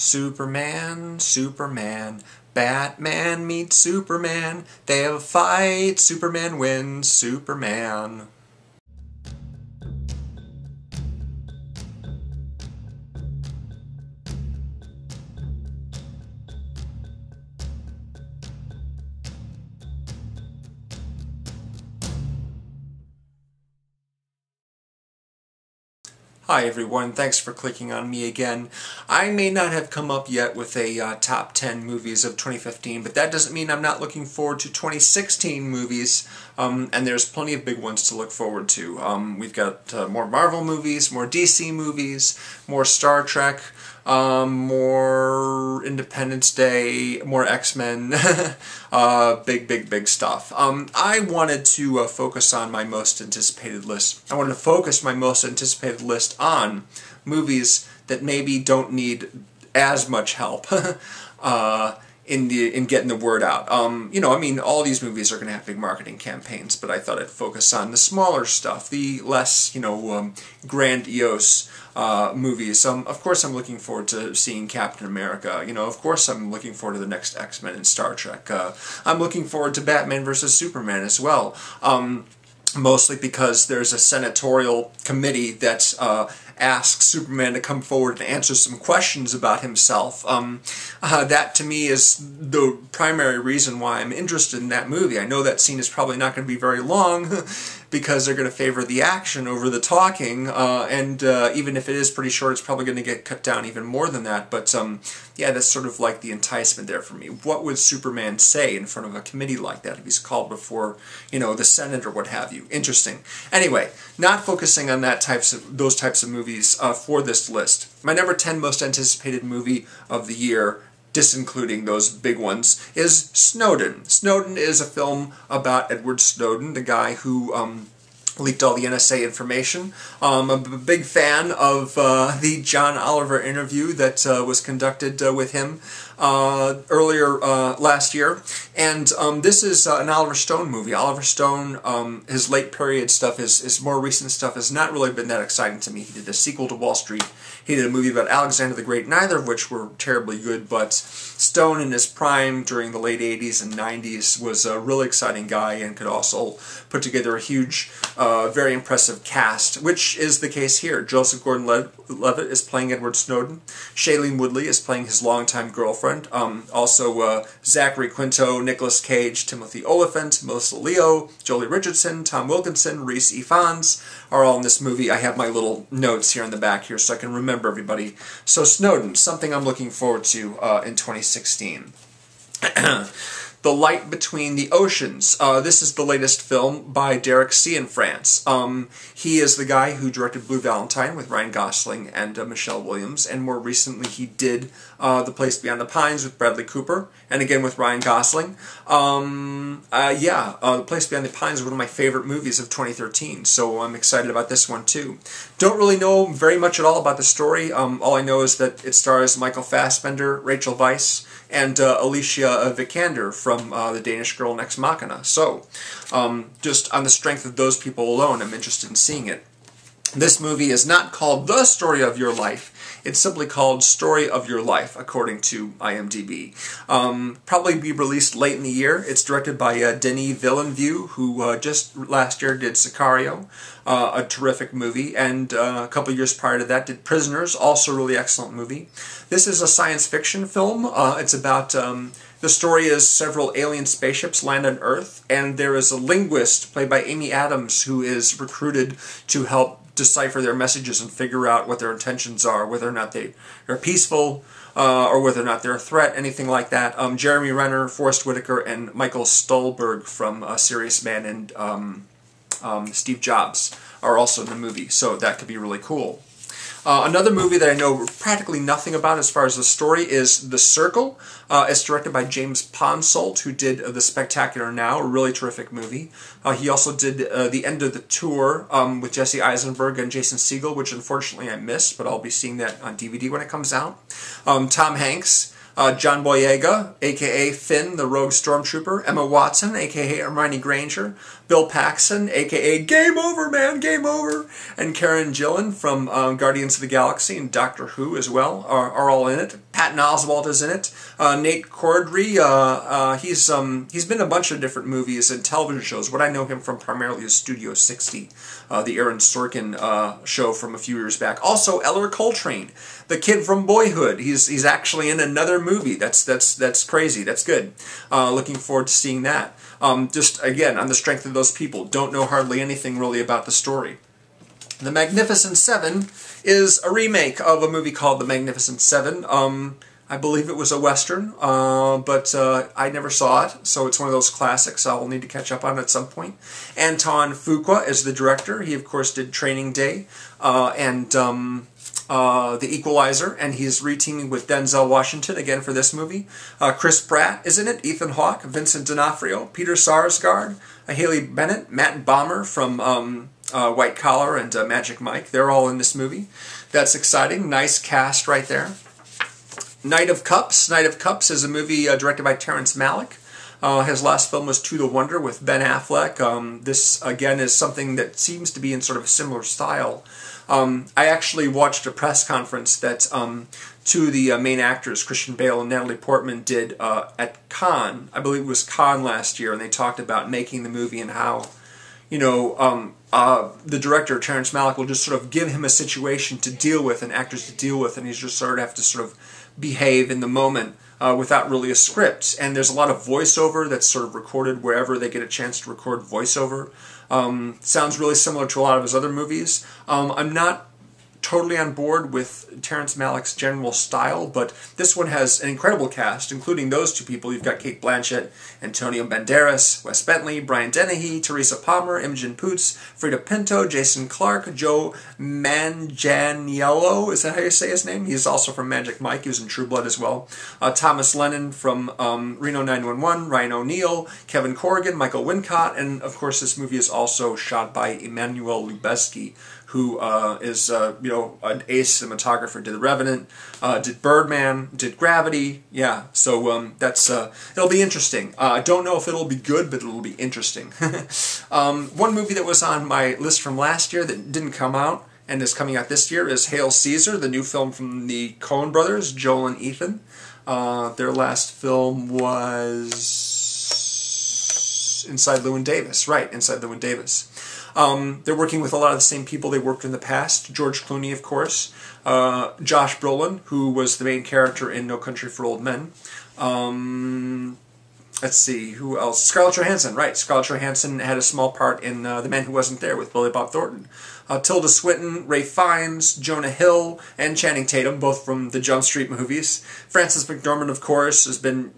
Superman, Superman, Batman meets Superman. They have a fight, Superman wins, Superman. Hi everyone, thanks for clicking on me again. I may not have come up yet with a top 10 movies of 2015, but that doesn't mean I'm not looking forward to 2016 movies, and there's plenty of big ones to look forward to. We've got more Marvel movies, more DC movies, more Star Trek, more Independence Day, more X-Men, big stuff. I wanted to focus on my most anticipated list. I wanted to focus my most anticipated list on movies that maybe don't need as much help in getting the word out. I mean, all these movies are going to have big marketing campaigns, but I thought I'd focus on the smaller stuff, the less, grandiose movies. Of course I'm looking forward to seeing Captain America. Of course I'm looking forward to the next X-Men and Star Trek. I'm looking forward to Batman vs. Superman as well. Mostly because there's a senatorial committee that asks Superman to come forward and answer some questions about himself. That to me is the primary reason why I'm interested in that movie. I know that scene is probably not going to be very long because they're going to favor the action over the talking, and even if it is pretty short, it's probably going to get cut down even more than that. But yeah, that's sort of like the enticement there for me. What would Superman say in front of a committee like that if he's called before, the Senate or what have you? Interesting. Anyway, not focusing on those types of movies for this list. My number 10 most anticipated movie of the year, disincluding those big ones, is Snowden. Snowden is a film about Edward Snowden, the guy who leaked all the NSA information. I'm a big fan of the John Oliver interview that was conducted with him earlier last year. And this is an Oliver Stone movie. Oliver Stone, his late period stuff, his more recent stuff has not really been that exciting to me. He did a sequel to Wall Street. He did a movie about Alexander the Great, neither of which were terribly good, but Stone in his prime during the late 80s and 90s was a really exciting guy and could also put together a huge, very impressive cast, which is the case here. Joseph Gordon-Levitt is playing Edward Snowden. Shailene Woodley is playing his longtime girlfriend. Also Zachary Quinto, Nicolas Cage, Timothy Olyphant, Melissa Leo, Jolie Richardson, Tom Wilkinson, Rhys Ifans are all in this movie. I have my little notes here in the back here so I can remember everybody. So Snowden, something I'm looking forward to in 2016. The Light Between the Oceans. This is the latest film by Derek Cianfrance. He is the guy who directed Blue Valentine with Ryan Gosling and Michelle Williams, and more recently he did The Place Beyond the Pines with Bradley Cooper, and again with Ryan Gosling. The Place Beyond the Pines is one of my favorite movies of 2013, so I'm excited about this one too. Don't really know very much at all about the story. All I know is that it stars Michael Fassbender, Rachel Weisz, and Alicia Vikander from The Danish Girl Next Machina. So, just on the strength of those people alone, I'm interested in seeing it. This movie is not called The Story of Your Life. It's simply called Story of Your Life, according to IMDb. Probably be released late in the year. It's directed by Denis Villeneuve, who just last year did Sicario, a terrific movie, and a couple years prior to that did Prisoners, also a really excellent movie. This is a science fiction film. It's about... the story is several alien spaceships land on Earth, and there is a linguist, played by Amy Adams, who is recruited to help decipher their messages and figure out what their intentions are, whether or not they are peaceful, or whether or not they're a threat, anything like that. Jeremy Renner, Forrest Whitaker, and Michael Stuhlbarg from Serious Man and Steve Jobs are also in the movie, so that could be really cool. Another movie that I know practically nothing about as far as the story is The Circle. It's directed by James Ponsoldt, who did The Spectacular Now, a really terrific movie. He also did The End of the Tour with Jesse Eisenberg and Jason Segel, which unfortunately I missed, but I'll be seeing that on DVD when it comes out. Tom Hanks. John Boyega, a.k.a. Finn, the Rogue Stormtrooper, Emma Watson, a.k.a. Hermione Granger, Bill Paxton, a.k.a. Game Over, Man, Game Over, and Karen Gillan from Guardians of the Galaxy and Doctor Who as well are all in it. Patton Oswalt is in it. Nate Corddry, he's been in a bunch of different movies and television shows. What I know him from primarily is Studio 60, the Aaron Sorkin show from a few years back. Also, Eller Coltrane, the kid from Boyhood. He's actually in another movie. That's crazy. That's good. Looking forward to seeing that. Just, again, on the strength of those people. Don't know hardly anything really about the story. The Magnificent Seven is a remake of a movie called The Magnificent Seven. I believe it was a Western, but I never saw it, so it's one of those classics I'll need to catch up on at some point. Anton Fuqua is the director. He, of course, did Training Day and The Equalizer, and he's reteaming with Denzel Washington again for this movie. Chris Pratt is in it, Ethan Hawke, Vincent D'Onofrio, Peter Sarsgaard, Haley Bennett, Matt Bomer from White Collar and Magic Mike. They're all in this movie. That's exciting. Nice cast right there. Knight of Cups. Knight of Cups is a movie directed by Terrence Malick. His last film was To the Wonder with Ben Affleck. This, again, is something that seems to be in sort of a similar style. I actually watched a press conference that two of the main actors, Christian Bale and Natalie Portman, did at Cannes. I believe it was Cannes last year, and they talked about making the movie and how, you know, the director, Terrence Malick, will just sort of give him a situation to deal with and actors to deal with, and he's just sort of have to sort of behave in the moment without really a script. And there's a lot of voiceover that's sort of recorded wherever they get a chance to record voiceover. Sounds really similar to a lot of his other movies. I'm not totally on board with Terrence Malick's general style, but this one has an incredible cast, including those two people. You've got Cate Blanchett, Antonio Banderas, Wes Bentley, Brian Dennehy, Teresa Palmer, Imogen Poots, Frida Pinto, Jason Clarke, Joe Manganiello, is that how you say his name? He's also from Magic Mike. He was in True Blood as well. Thomas Lennon from Reno 911, Ryan O'Neal, Kevin Corrigan, Michael Wincott, and of course this movie is also shot by Emmanuel Lubezki, who is, you know, an ace cinematographer, did The Revenant, did Birdman, did Gravity, yeah, so that's, it'll be interesting. I don't know if it'll be good, but it'll be interesting. One movie that was on my list from last year that didn't come out, and is coming out this year, is Hail Caesar, the new film from the Coen brothers, Joel and Ethan. Their last film was Inside Llewyn Davis, right, Inside Llewyn Davis. They're working with a lot of the same people they worked in the past. George Clooney, of course. Josh Brolin, who was the main character in No Country for Old Men. Let's see, who else? Scarlett Johansson, right. Scarlett Johansson had a small part in The Man Who Wasn't There with Billy Bob Thornton. Tilda Swinton, Ralph Fiennes, Jonah Hill, and Channing Tatum, both from the Jump Street movies. Frances McDormand, of course,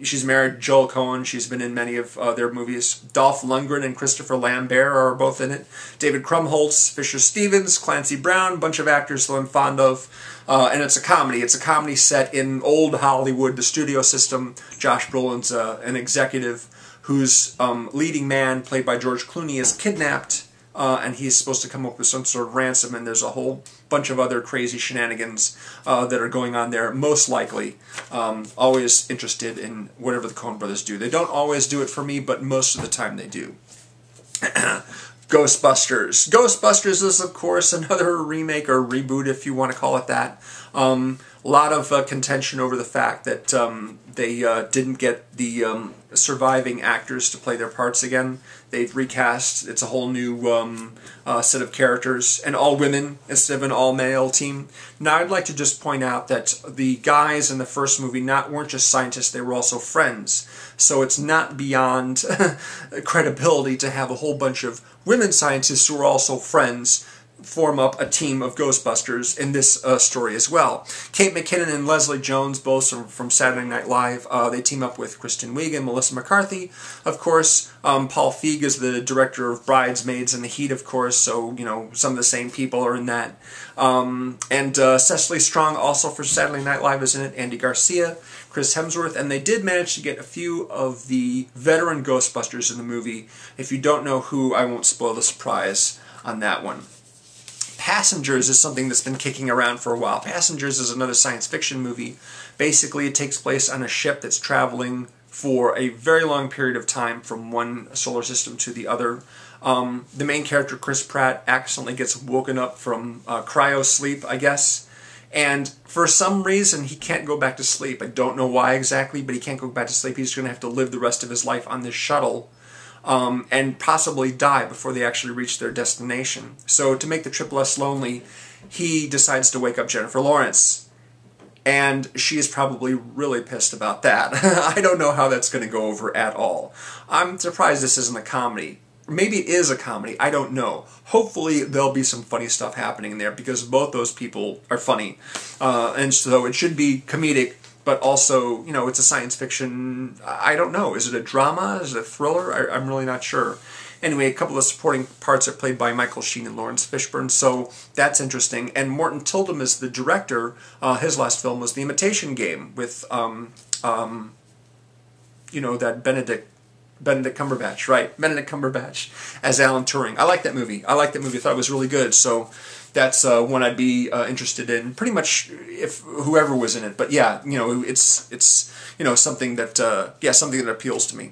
she's married to Joel Coen. She's been in many of their movies. Dolph Lundgren and Christopher Lambert are both in it. David Krumholtz, Fisher Stevens, Clancy Brown, a bunch of actors that I'm fond of. And it's a comedy. It's a comedy set in old Hollywood, the studio system. Josh Brolin's an executive whose leading man, played by George Clooney, is kidnapped, and he's supposed to come up with some sort of ransom, and there's a whole bunch of other crazy shenanigans that are going on there, most likely. Always interested in whatever the Coen brothers do. They don't always do it for me, but most of the time they do. Ghostbusters. Ghostbusters is, of course, another remake or reboot, if you want to call it that. A lot of contention over the fact that they didn't get the surviving actors to play their parts again. They've recast. It's a whole new set of characters, and all women instead of an all-male team. Now, I'd like to just point out that the guys in the first movie weren't just scientists, they were also friends. So it's not beyond credibility to have a whole bunch of women scientists who are also friends form up a team of Ghostbusters in this story as well. Kate McKinnon and Leslie Jones, both from Saturday Night Live, they team up with Kristen Wiig and Melissa McCarthy. Of course, Paul Feig is the director of Bridesmaids and The Heat, of course, so, you know, some of the same people are in that. And Cecily Strong, also for Saturday Night Live, is in it. Andy Garcia, Chris Hemsworth, and they did manage to get a few of the veteran Ghostbusters in the movie. If you don't know who, I won't spoil the surprise on that one. Passengers is something that's been kicking around for a while. Passengers is another science fiction movie. Basically, it takes place on a ship that's traveling for a very long period of time from one solar system to the other. The main character, Chris Pratt, accidentally gets woken up from cryo sleep, I guess, And for some reason, he can't go back to sleep. I don't know why exactly, but he can't go back to sleep. He's going to have to live the rest of his life on this shuttle and possibly die before they actually reach their destination. So to make the trip less lonely, he decides to wake up Jennifer Lawrence. And she is probably really pissed about that. I don't know how that's going to go over at all. I'm surprised this isn't a comedy. Maybe it is a comedy, I don't know. Hopefully there'll be some funny stuff happening in there because both those people are funny. And so it should be comedic, but also, you know, it's a science fiction, I don't know. Is it a drama? Is it a thriller? I'm really not sure. Anyway, a couple of supporting parts are played by Michael Sheen and Lawrence Fishburne, so that's interesting. And Morton Tildum is the director. His last film was The Imitation Game with, you know, that Benedict Cumberbatch, right? Benedict Cumberbatch as Alan Turing. I like that movie. I thought it was really good. So that's one I'd be interested in. Pretty much if whoever was in it. But yeah, you know, it's you know, something that something that appeals to me.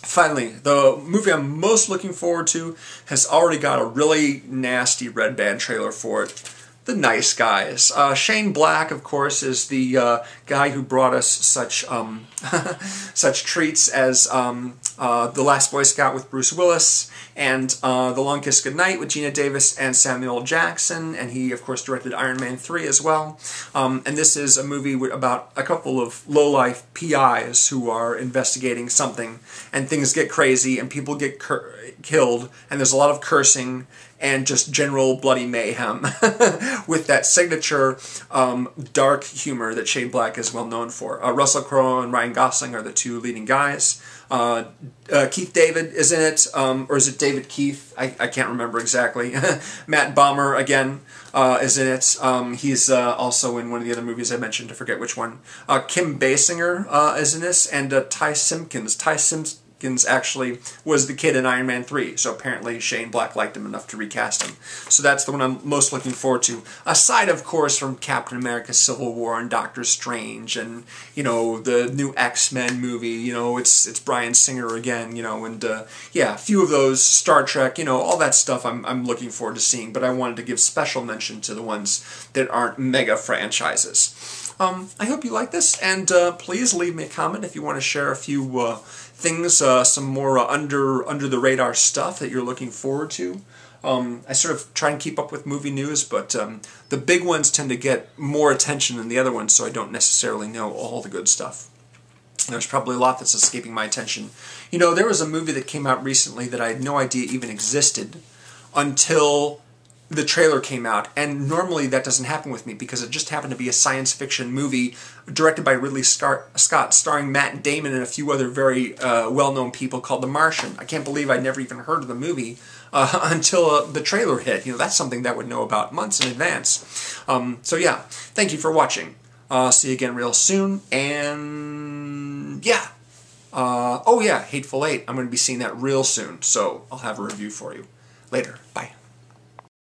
Finally, the movie I'm most looking forward to has already got a really nasty red band trailer for it. The Nice Guys. Shane Black, of course, is the guy who brought us such such treats as The Last Boy Scout with Bruce Willis, and The Long Kiss Goodnight with Gina Davis and Samuel L. Jackson, and he, of course, directed Iron Man 3 as well. And this is a movie about a couple of low-life PIs who are investigating something, and things get crazy, and people get killed, and there's a lot of cursing, and just general bloody mayhem with that signature dark humor that Shane Black is well known for. Russell Crowe and Ryan Gosling are the two leading guys. Keith David is in it, or is it David Keith? I can't remember exactly. Matt Bomer, again, is in it. He's also in one of the other movies I mentioned, I forget which one. Kim Basinger is in this, and Ty Simpkins. Ty Simpkins actually was the kid in Iron Man 3, so apparently Shane Black liked him enough to recast him. So that's the one I'm most looking forward to. Aside, of course, from Captain America Civil War and Doctor Strange and, you know, the new X-Men movie, you know, it's Bryan Singer again, you know, and yeah, a few of those, Star Trek, you know, all that stuff I'm looking forward to seeing, but I wanted to give special mention to the ones that aren't mega franchises. I hope you like this, and please leave me a comment if you want to share a few things, some more under the radar stuff that you're looking forward to. I sort of try and keep up with movie news, but the big ones tend to get more attention than the other ones, so I don't necessarily know all the good stuff. There's probably a lot that's escaping my attention. You know, there was a movie that came out recently that I had no idea even existed until the trailer came out, and normally that doesn't happen with me because it just happened to be a science fiction movie directed by Ridley Scott, starring Matt Damon and a few other very well-known people, called The Martian. I can't believe I'd never even heard of the movie until the trailer hit. You know, that's something that I would know about months in advance. So yeah, thank you for watching. See you again real soon, and yeah. Oh yeah, Hateful Eight. I'm going to be seeing that real soon, so I'll have a review for you. Later. Bye.